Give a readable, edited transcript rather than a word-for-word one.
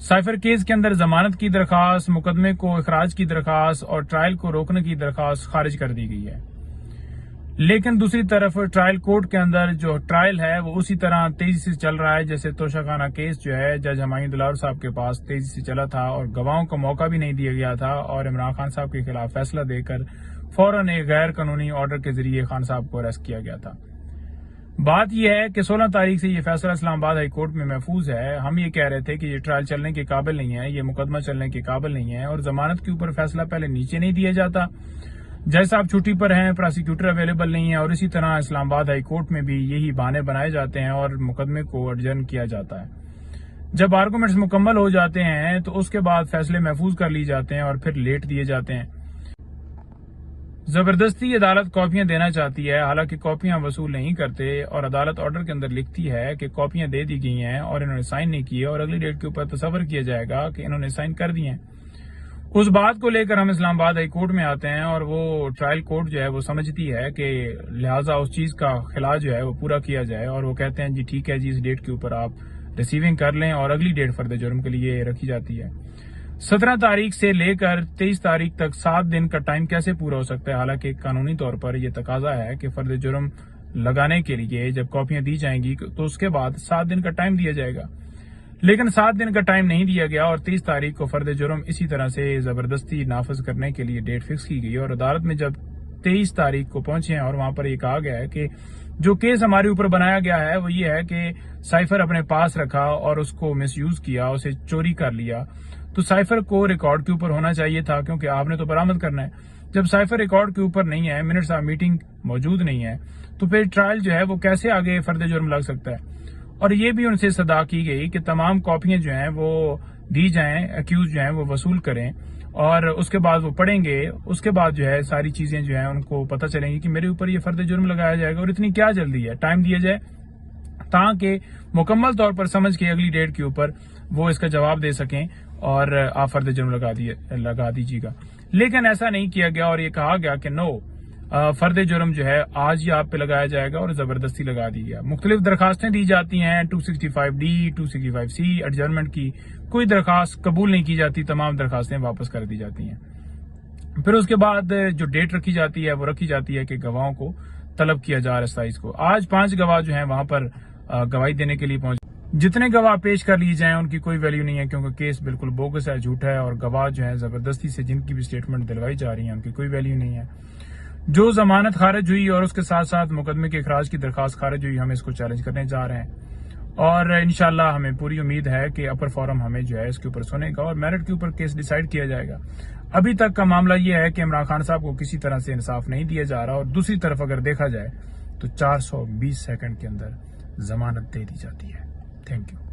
Cipher case کے اندر ضمانت کی درخواست، مقدمے کو اخراج کی درخواست اور ٹرائل کو روکنے کی درخواست خارج کر دی گئی ہے، لیکن دوسری طرف ٹرائل کورٹ کے اندر جو ٹرائل ہے وہ اسی طرح تیزی سے چل رہا ہے جیسے توشہ خانہ کیس جو ہے جج ہمایوں دلال صاحب کے پاس تیزی سے چلا تھا اور گواہوں کو موقع بھی نہیں دیا گیا تھا، اور عمران خان صاحب کے خلاف فیصلہ دے کر فوراً ایک غیر قانونی آرڈر کے ذریعے خان صاحب کو اریسٹ کیا گیا تھا۔ بات یہ ہے کہ 16 تاریخ سے یہ فیصلہ اسلام آباد ہائی کورٹ میں محفوظ ہے۔ ہم یہ کہہ رہے تھے کہ یہ ٹرائل چلنے کے قابل نہیں ہے، یہ مقدمہ چلنے کے قابل نہیں ہے، اور ضمانت کے اوپر فیصلہ پہلے نیچے نہیں دیا جاتا، جج صاحب چھٹی پر ہیں، پراسیکیوٹر اویلیبل نہیں ہے، اور اسی طرح اسلام آباد ہائی کورٹ میں بھی یہی بہانے بنائے جاتے ہیں اور مقدمے کو ایڈجرن کیا جاتا ہے۔ جب آرگومنٹس مکمل ہو جاتے ہیں تو اس کے بعد فیصلے محفوظ کر لی جاتے ہیں اور پھر لیٹ دیے جاتے ہیں۔ زبردستی عدالت کاپیاں دینا چاہتی ہے، حالانکہ کاپیاں وصول نہیں کرتے، اور عدالت آرڈر کے اندر لکھتی ہے کہ کاپیاں دے دی گئی ہیں اور انہوں نے سائن نہیں کیے، اور اگلی ڈیٹ کے اوپر تصور کیا جائے گا کہ انہوں نے سائن کر دیے ہیں۔ اس بات کو لے کر ہم اسلام آباد ہائی کورٹ میں آتے ہیں، اور وہ ٹرائل کورٹ جو ہے وہ سمجھتی ہے کہ لہٰذا اس چیز کا خلا جو ہے وہ پورا کیا جائے، اور وہ کہتے ہیں جی ٹھیک ہے جی، اس ڈیٹ کے اوپر آپ ریسیونگ کر لیں، اور اگلی ڈیٹ فرد جرم کے لیے رکھی جاتی ہے۔ 17 تاریخ سے لے کر 23 تاریخ تک 7 دن کا ٹائم کیسے پورا ہو سکتا ہے؟ حالانکہ قانونی طور پر یہ تقاضا ہے کہ فرد جرم لگانے کے لیے جب کاپیاں دی جائیں گی تو اس کے بعد 7 دن کا ٹائم دیا جائے گا، لیکن 7 دن کا ٹائم نہیں دیا گیا، اور 23 تاریخ کو فرد جرم اسی طرح سے زبردستی نافذ کرنے کے لیے ڈیٹ فکس کی گئی، اور عدالت میں جب 23 تاریخ کو پہنچے ہیں اور وہاں پر یہ کہا گیا ہے کہ جو کیس ہمارے اوپر بنایا گیا ہے وہ یہ ہے کہ سائفر اپنے پاس رکھا اور اس کو مس یوز کیا، اسے چوری کر لیا، تو سائفر کو ریکارڈ کے اوپر ہونا چاہیے تھا کیونکہ آپ نے تو برآمد کرنا ہے۔ جب سائفر ریکارڈ کے اوپر نہیں ہے، منٹس آف میٹنگ موجود نہیں ہے، تو پھر ٹرائل جو ہے وہ کیسے آگے فرد جرم لگ سکتا ہے؟ اور یہ بھی ان سے صدا کی گئی کہ تمام کاپیاں جو ہیں وہ دی جائیں، ایکیوز جو ہیں وہ وصول کریں، اور اس کے بعد وہ پڑھیں گے، اس کے بعد جو ہے ساری چیزیں جو ہیں ان کو پتہ چلیں گی کہ میرے اوپر یہ فرد جرم لگایا جائے گا، اور اتنی کیا جلدی ہے، ٹائم دیا جائے تاکہ مکمل طور پر سمجھ کے اگلی ڈیٹ کے اوپر وہ اس کا جواب دے سکیں اور آپ فرد جرم لگا دیجیے گا۔ لیکن ایسا نہیں کیا گیا، اور یہ کہا گیا کہ نو، فرد جرم جو ہے آج ہی آپ پہ لگایا جائے گا، اور زبردستی لگا دی گیا۔ مختلف درخواستیں دی جاتی ہیں، 265D 265C ایڈجرنمنٹ کی، کوئی درخواست قبول نہیں کی جاتی، تمام درخواستیں واپس کر دی جاتی ہیں۔ پھر اس کے بعد جو ڈیٹ رکھی جاتی ہے وہ رکھی جاتی ہے کہ گواہوں کو طلب کیا جا رہا ہے 27 کو۔ آج 5 گواہ جو ہیں وہاں پر گواہی دینے کے لیے پہنچے۔ جتنے گواہ پیش کر لیے جائیں ان کی کوئی ویلیو نہیں ہے، کیونکہ کیس بالکل بوگس ہے، جھوٹا ہے، اور گواہ جو ہیں زبردستی سے جن کی بھی سٹیٹمنٹ دلوائی جا رہی ہیں ان کی کوئی ویلیو نہیں ہے۔ جو ضمانت خارج ہوئی اور اس کے ساتھ ساتھ مقدمے کے اخراج کی درخواست خارج ہوئی، ہم اس کو چیلنج کرنے جا رہے ہیں، اور انشاءاللہ ہمیں پوری امید ہے کہ اپر فورم ہمیں جو ہے اس کے اوپر سنے گا اور میرٹ کے اوپر کیس ڈیسائیڈ کیا جائے گا۔ ابھی تک کا معاملہ یہ ہے کہ عمران خان صاحب کو کسی طرح سے انصاف نہیں دیا جا رہا، اور دوسری طرف اگر دیکھا جائے تو 420 سیکنڈ کے اندر ضمانت دے دی جاتی ہے۔ Thank you.